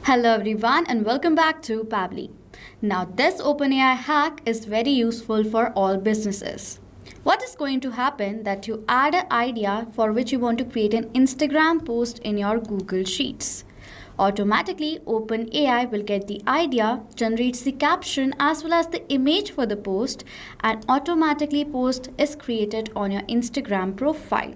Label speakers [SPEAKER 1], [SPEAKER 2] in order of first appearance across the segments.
[SPEAKER 1] Hello everyone and welcome back to Pabbly. Now this OpenAI hack is very useful for all businesses. What is going to happen that you add an idea for which you want to create an Instagram post in your Google Sheets. Automatically OpenAI will get the idea, generates the caption as well as the image for the post, and automatically post is created on your Instagram profile.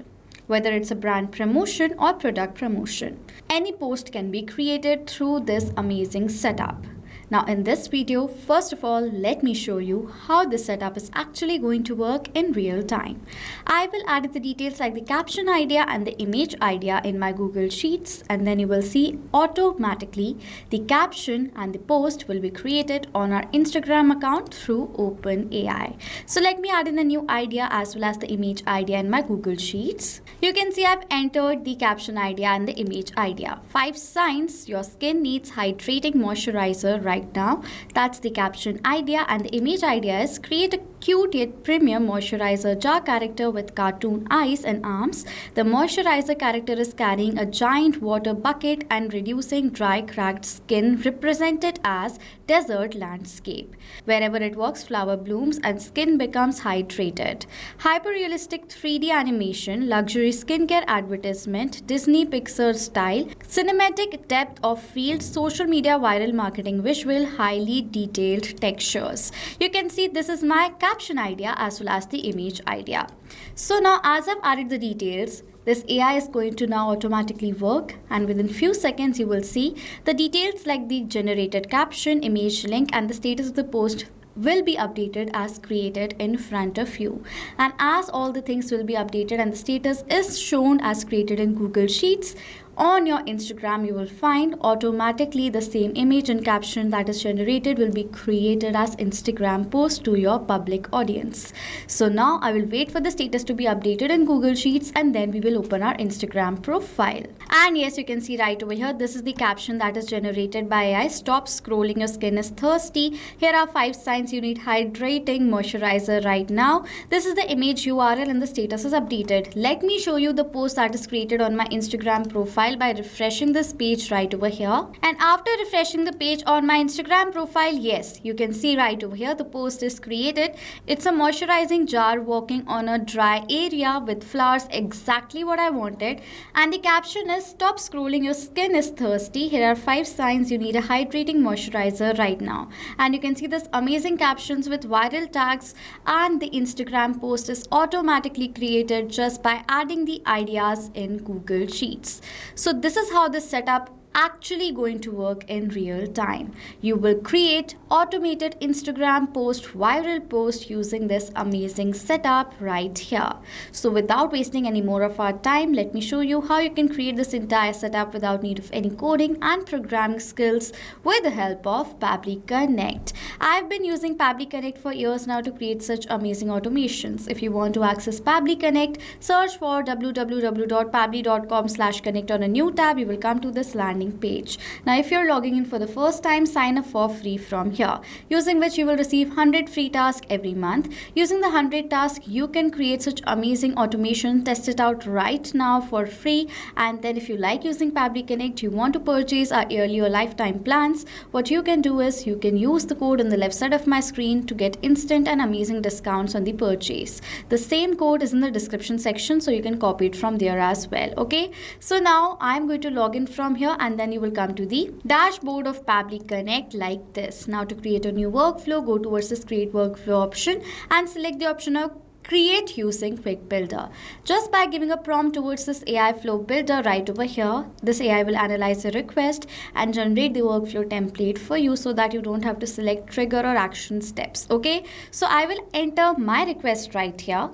[SPEAKER 1] Whether it's a brand promotion or product promotion, any post can be created through this amazing setup. Now in this video, first of all, let me show you how this setup is actually going to work in real time. I will add the details like the caption idea and the image idea in my Google Sheets, and then you will see automatically the caption and the post will be created on our Instagram account through OpenAI. So let me add in the new idea as well as the image idea in my Google Sheets. You can see I've entered the caption idea and the image idea. 5 signs your skin needs hydrating moisturizer right now. That's the caption idea, and the image idea is create a cute yet premium moisturizer jar character with cartoon eyes and arms. The moisturizer character is carrying a giant water bucket and reducing dry cracked skin, represented as desert landscape. Wherever it walks, flower blooms and skin becomes hydrated. Hyper-realistic 3D animation, luxury skincare advertisement, Disney Pixar style, cinematic depth of field, social media viral marketing visual, highly detailed textures. You can see this is my caption idea as well as the image idea. So now as I've added the details, this AI is going to now automatically work, and within few seconds you will see the details like the generated caption, image link and the status of the post will be updated as created in front of you. And as all the things will be updated and the status is shown as created in Google Sheets, on your Instagram you will find automatically the same image and caption that is generated will be created as Instagram post to your public audience. So now I will wait for the status to be updated in Google Sheets, and then we will open our Instagram profile. And yes, you can see right over here, this is the caption that is generated by AI. Stop scrolling, your skin is thirsty. Here are 5 signs you need hydrating moisturizer right now. This is the image URL and the status is updated. Let me show you the post that is created on my Instagram profile by refreshing this page right over here. And after refreshing the page on my Instagram profile, yes, you can see right over here the post is created. It's a moisturizing jar walking on a dry area with flowers, exactly what I wanted. And the caption is stop scrolling, your skin is thirsty. Here are 5 signs you need a hydrating moisturizer right now. And you can see this amazing captions with viral tags, and the Instagram post is automatically created just by adding the ideas in Google Sheets. So this is how this setup actually going to work in real time. You will create automated Instagram post, viral post using this amazing setup right here. So without wasting any more of our time, let me show you how you can create this entire setup without need of any coding and programming skills with the help of Pabbly Connect. I've been using Pabbly Connect for years now to create such amazing automations. If you want to access Pabbly Connect, search for www.pabbly.com/connect on a new tab. You will come to this landing page. Now if you're logging in for the first time, sign up for free from here, using which you will receive 100 free tasks every month. Using the 100 tasks, you can create such amazing automation. Test it out right now for free. And then if you like using Pabbly Connect, you want to purchase our yearly or lifetime plans, what you can do is you can use the code on the left side of my screen to get instant and amazing discounts on the purchase. The same code is in the description section, so you can copy it from there as well. Okay, so now I'm going to log in from here, and then you will come to the dashboard of Pabbly Connect like this. Now to create a new workflow, go towards this create workflow option and select the option of create using quick builder. Just by giving a prompt towards this AI flow builder right over here, this AI will analyze the request and generate the workflow template for you so that you don't have to select trigger or action steps. Okay, so I will enter my request right here.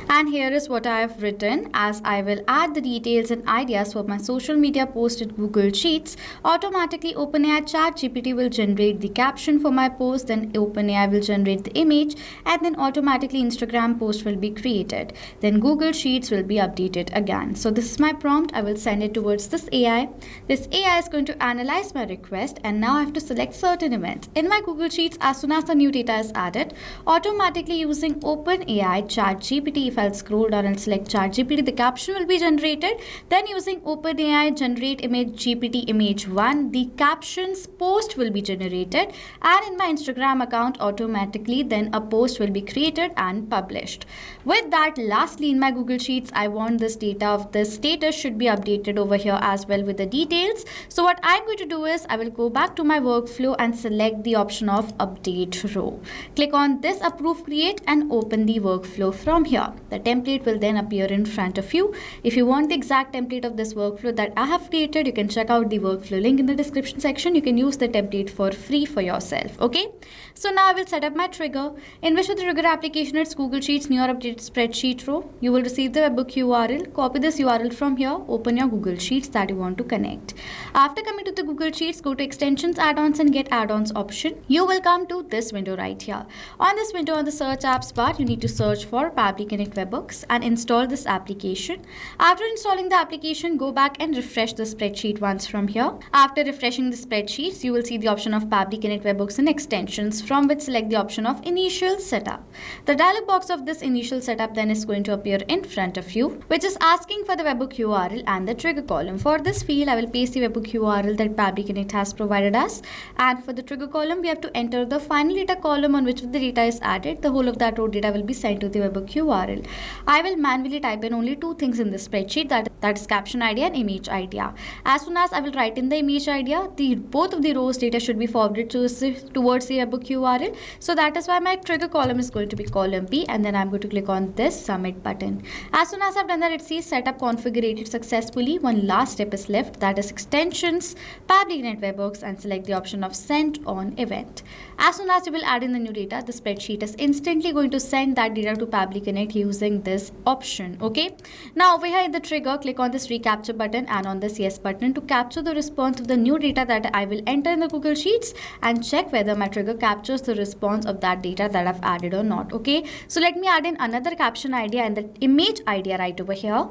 [SPEAKER 1] And here is what I have written. As I will add the details and ideas for my social media post in Google Sheets, automatically OpenAI ChatGPT will generate the caption for my post, then OpenAI will generate the image, and then automatically Instagram post will be created. Then Google Sheets will be updated again. So this is my prompt. I will send it towards this AI. This AI is going to analyze my request, and now I have to select certain events. In my Google Sheets, as soon as the new data is added, automatically using OpenAI ChatGPT ChatGPT. If I'll scroll down and select ChatGPT, the caption will be generated. Then using OpenAI generate image GPT image 1, the captions post will be generated, and in my Instagram account automatically then a post will be created and published. With that, lastly, in my Google Sheets, I want this data of the status should be updated over here as well with the details. So what I'm going to do is I will go back to my workflow and select the option of update row. Click on this approve create and open the workflow from here. The template will then appear in front of you. If you want the exact template of this workflow that I have created, you can check out the workflow link in the description section. You can use the template for free for yourself. Okay, so now I will set up my trigger. In which of the trigger application, it's Google Sheets new or updated spreadsheet row. You will receive the webhook URL. Copy this URL from here. Open your Google Sheets that you want to connect. After coming to the Google Sheets, go to extensions, add-ons and get add-ons option. You will come to this window right here. On this window on the search apps bar, you need to search for Pabbly Connect webhooks and install this application. After installing the application, go back and refresh the spreadsheet once from here. After refreshing the spreadsheets, you will see the option of Pabbly Connect webhooks and extensions, from which select the option of initial setup. The dialog box of this initial setup then is going to appear in front of you, which is asking for the webhook URL and the trigger column. For this field, I will paste the webhook URL that Pabbly Connect has provided us, and for the trigger column, we have to enter the final data column on which the data is added. The whole of that row data will be sent to the webhook URL. I will manually type in only two things in this spreadsheet, that is caption idea and image idea. As soon as I will write in the image idea, both of the rows data should be forwarded towards the webhook URL. So that is why my trigger column is going to be column B, and then I'm going to click on this submit button. As soon as I've done that, it says setup configured successfully. One last step is left, that is extensions, Pabbly Connect webhooks, and select the option of send on event. As soon as you will add in the new data, the spreadsheet is instantly going to send that data to Pabbly Connect using this option. Okay, now over here in the trigger, click on this recapture button and on this yes button to capture the response of the new data that I will enter in the Google Sheets, and check whether my trigger captures the response of that data that I've added or not. Okay, so let me add in another caption idea and the image idea right over here.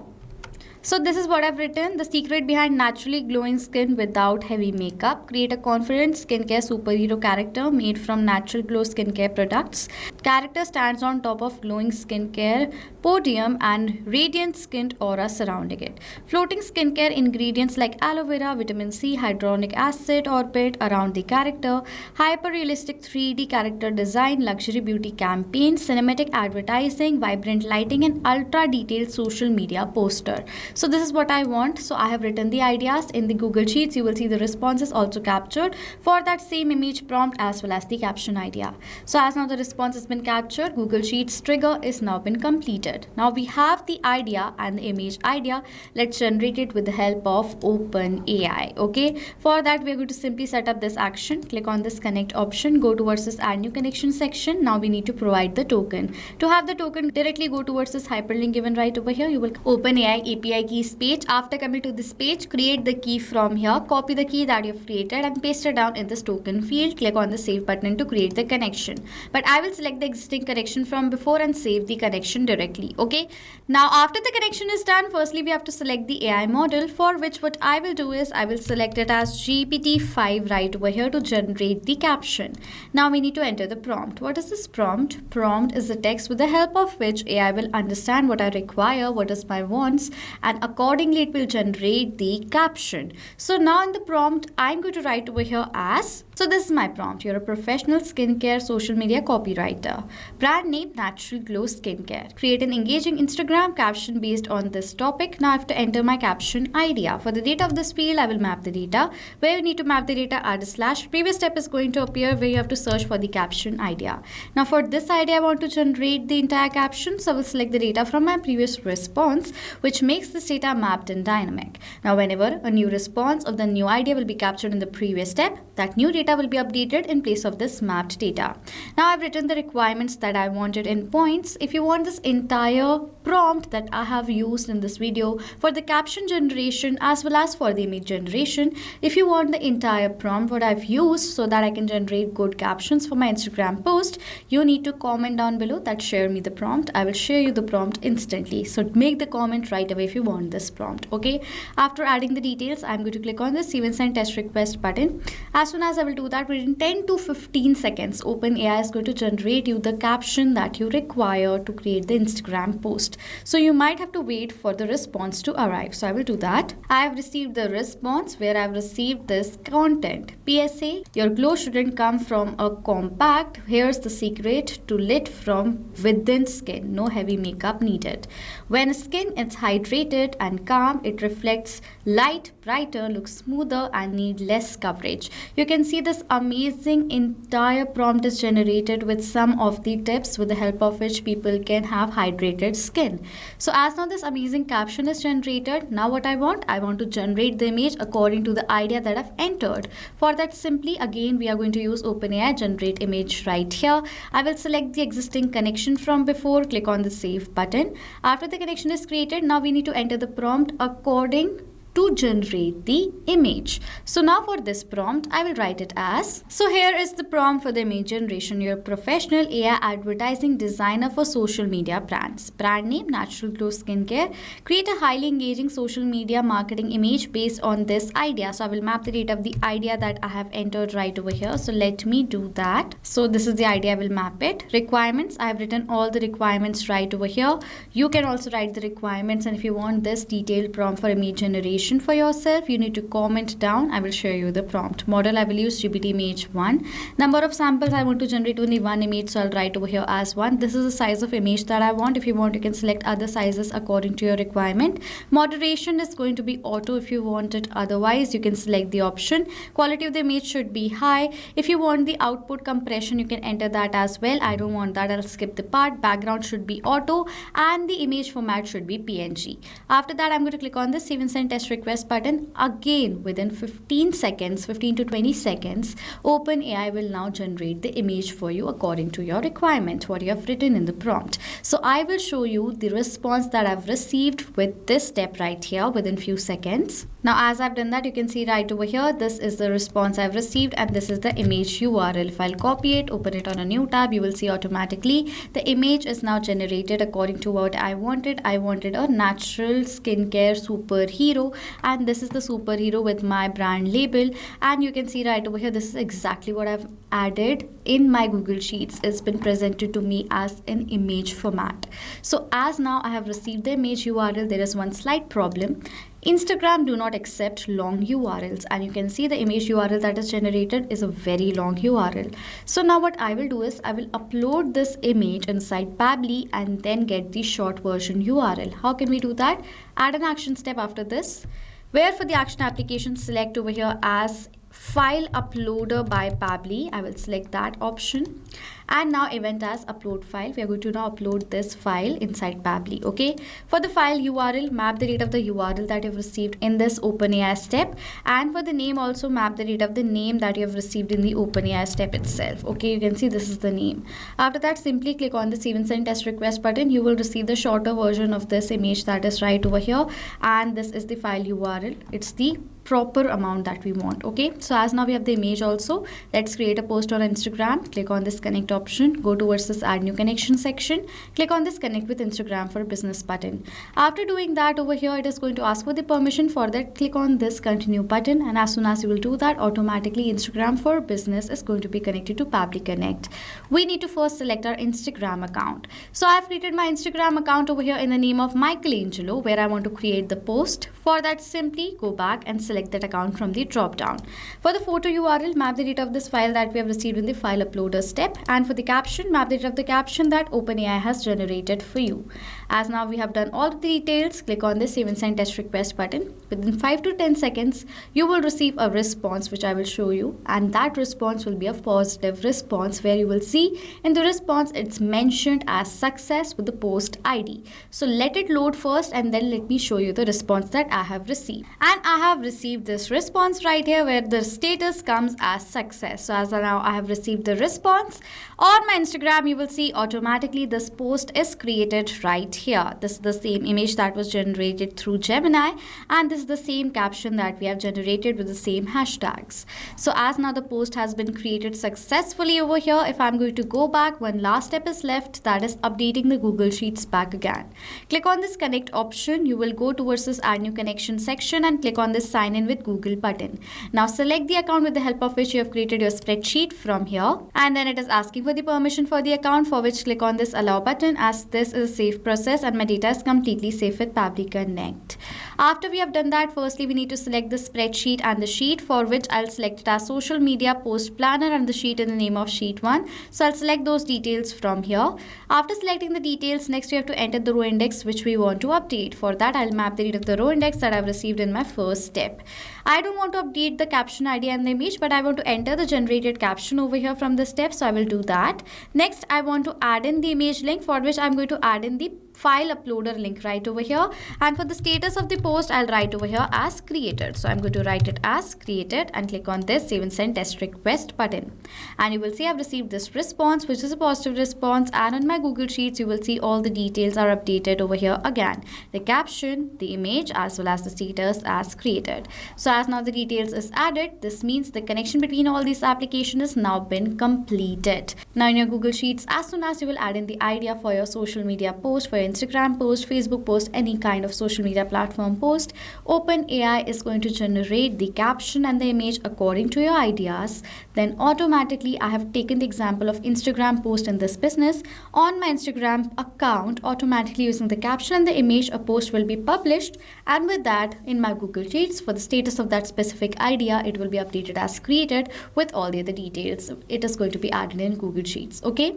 [SPEAKER 1] So this is what I've written. The secret behind naturally glowing skin without heavy makeup. Create a confident skincare superhero character made from natural glow skincare products. Character stands on top of glowing skincare podium and radiant skin aura surrounding it. Floating skincare ingredients like aloe vera, vitamin C, hyaluronic acid orbit around the character. Hyper-realistic 3D character design, luxury beauty campaign, cinematic advertising, vibrant lighting and ultra-detailed social media poster. So this is what I want. So I have written the ideas in the Google Sheets. You will see the responses also captured for that same image prompt as well as the caption idea. So as now the response has been captured, Google Sheets trigger is now been completed. Now we have the idea and the image idea. Let's generate it with the help of OpenAI. Okay, for that we are going to simply set up this action. Click on this connect option, go towards this add new connection section. Now we need to provide the token. To have the token, directly go towards this hyperlink given right over here. You will OpenAI API keys page. After coming to this page, create the key from here, copy the key that you've created and paste it down in this token field. Click on the save button to create the connection, but I will select the existing connection from before and save the connection directly. Okay, now after the connection is done, firstly we have to select the AI model, for which what I will do is I will select it as GPT-5 right over here to generate the caption. Now we need to enter the prompt. What is this prompt? Prompt is the text with the help of which AI will understand what I require, what is my wants, and accordingly it will generate the caption. So now in the prompt I'm going to write over here as, so this is my prompt. You're a professional skincare social media copywriter. Brand name Natural Glow Skincare. Create an engaging Instagram caption based on this topic. Now I have to enter my caption idea. For the data of this field, I will map the data. Where you need to map the data, add a slash. Previous step is going to appear where you have to search for the caption idea. Now for this idea, I want to generate the entire caption. So I will select the data from my previous response, which makes this data mapped and dynamic. Now whenever a new response of the new idea will be captured in the previous step, that new data will be updated in place of this mapped data. Now I've written the requirements that I wanted in points. If you want this entire prompt that I have used in this video for the caption generation as well as for the image generation, if you want the entire prompt what I've used so that I can generate good captions for my Instagram post, you need to comment down below that share me the prompt. I will share you the prompt instantly. So make the comment right away if you want want this prompt. Okay, after adding the details, I'm going to click on the save and send test request button. As soon as I will do that, within 10 to 15 seconds, OpenAI is going to generate you the caption that you require to create the Instagram post. So you might have to wait for the response to arrive. So I will do that. I have received the response where I've received this content. PSA, your glow shouldn't come from a compact. Here's the secret to lit from within skin. No heavy makeup needed. When skin is hydrated and calm, it reflects light, brighter, looks smoother and need less coverage. You can see this amazing entire prompt is generated with some of the tips with the help of which people can have hydrated skin. So as now this amazing caption is generated, now what I want to generate the image according to the idea that I've entered. For that, simply again we are going to use OpenAI generate image right here. I will select the existing connection from before, click on the save button. After the connection is created, now we need to enter the prompt according to generate the image. So now for this prompt, I will write it as, so here is the prompt for the image generation. You're a professional AI advertising designer for social media brands. Brand name, Natural Glow Skincare. Create a highly engaging social media marketing image based on this idea. So I will map the data of the idea that I have entered right over here. So let me do that. So this is the idea, I will map it. Requirements, I have written all the requirements right over here. You can also write the requirements, and if you want this detailed prompt for image generation for yourself, you need to comment down. I will share you the prompt. Model, I will use GPT image 1. Number of samples, I want to generate only one image, so I'll write over here as 1. This is the size of image that I want. If you want, you can select other sizes according to your requirement. Moderation is going to be auto. If you want it otherwise, you can select the option. Quality of the image should be high. If you want the output compression, you can enter that as well. I don't want that, I'll skip the part. Background should be auto and the image format should be PNG. After that, I'm going to click on the save and send test request button. Again, within 15 to 20 seconds, OpenAI will now generate the image for you according to your requirement, what you have written in the prompt. So I will show you the response that I've received with this step right here within few seconds. Now, as I've done that, you can see right over here, this is the response I've received and this is the image URL. If I'll copy it, open it on a new tab, you will see automatically the image is now generated according to what I wanted. I wanted a natural skincare superhero, and this is the superhero with my brand label. And you can see right over here, this is exactly what I've added in my Google Sheets. It's been presented to me as an image format. So as now I have received the image URL, there is one slight problem. Instagram do not accept long URLs, and you can see the image URL that is generated is a very long URL. So now what I will do is I will upload this image inside Pabbly and then get the short version URL. How can we do that? Add an action step after this, where for the action application, select over here as file uploader by Pabbly. I will select that option, and now event as upload file. We are going to now upload this file inside Pabbly. Okay, for the file URL, map the date of the URL that you've received in this OpenAI step, and for the name also map the date of the name that you have received in the OpenAI step itself. Okay, you can see this is the name. After that, simply click on the save and send test request button. You will receive the shorter version of this image that is right over here, and this is the file URL. It's the proper amount that we want. Okay, so as now we have the image also, let's create a post on Instagram. Click on this connect option, go towards this add new connection section, click on this connect with Instagram for business button. After doing that, over here it is going to ask for the permission. For that, click on this continue button, and as soon as you will do that, automatically Instagram for business is going to be connected to Pabbly Connect. We need to first select our Instagram account. So I've created my Instagram account over here in the name of Michelangelo, where I want to create the post. For that, simply go back and select that account from the drop down. For the photo URL, map the date of this file that we have received in the file uploader step, and for the caption, map the date of the caption that OpenAI has generated for you. As now we have done all of the details, click on this save and send test request button. Within 5 to 10 seconds, you will receive a response which I will show you, and that response will be a positive response, where you will see in the response it's mentioned as success with the post ID. So let it load first, and then let me show you the response that I have received. And I have received received this response right here where the status comes as success. So as of now I have received the response. On my Instagram, you will see automatically this post is created right here. This is the same image that was generated through Gemini, and this is the same caption that we have generated with the same hashtags. So as now the post has been created successfully over here, if I'm going to go back, one last step is left, that is updating the Google Sheets back again. Click on this connect option. You will go towards this add new connection section and click on this sign in with Google button. Now select the account with the help of which you have created your spreadsheet from here, and then it is asking for the permission for the account, for which click on this allow button, as this is a safe process and my data is completely safe with Pabbly Connect. After we have done that, firstly we need to select the spreadsheet and the sheet, for which I'll select it as social media post planner and the sheet in the name of sheet 1. So I'll select those details from here. After selecting the details, next we have to enter the row index which we want to update. For that I'll map the read of the row index that I've received in my first step. I don't want to update the caption ID and the image, but I want to enter the generated caption over here from the step, so I will do that. Next I want to add in the image link, for which I'm going to add in the file uploader link right over here, and for the status of the post I'll write over here as created. So I'm going to write it as created and click on this save and send test request button, and you will see I've received this response, which is a positive response, and on my Google Sheets you will see all the details are updated over here again, the caption, the image, as well as the status as created. So as now the details is added, this means the connection between all these applications has now been completed. Now in your Google Sheets, as soon as you will add in the idea for your social media post, for your Instagram post, Facebook post, any kind of social media platform post, OpenAI is going to generate the caption and the image according to your ideas. Then automatically, I have taken the example of Instagram post in this business. On my Instagram account, automatically using the caption and the image, a post will be published, and with that in my Google Sheets, for the status of that specific idea, it will be updated as created with all the other details. It is going to be added in Google Sheets. Okay,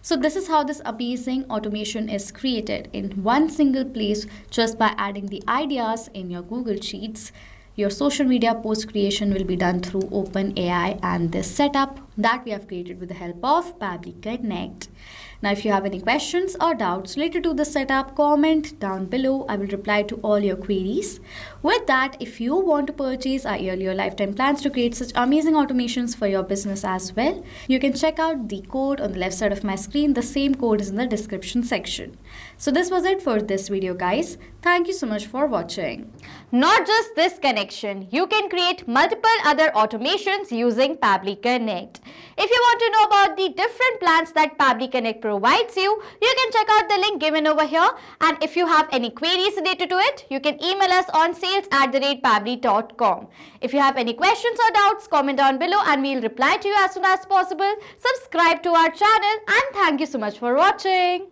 [SPEAKER 1] so this is how this amazing automation is created in one single place, just by adding the ideas in your Google Sheets. Your social media post creation will be done through OpenAI and this setup that we have created with the help of Pabbly Connect. Now, if you have any questions or doubts related to the setup, comment down below. I will reply to all your queries. With that, if you want to purchase our yearly or lifetime plans to create such amazing automations for your business as well, you can check out the code on the left side of my screen. The same code is in the description section. So this was it for this video, guys. Thank you so much for watching.
[SPEAKER 2] Not just this connection, you can create multiple other automations using Pabbly Connect. If you want to know about the different plans that Pabbly Connect provides you, you can check out the link given over here. And if you have any queries related to it, you can email us on sales@pabbly.com. If you have any questions or doubts, comment down below and we'll reply to you as soon as possible. Subscribe to our channel, and thank you so much for watching.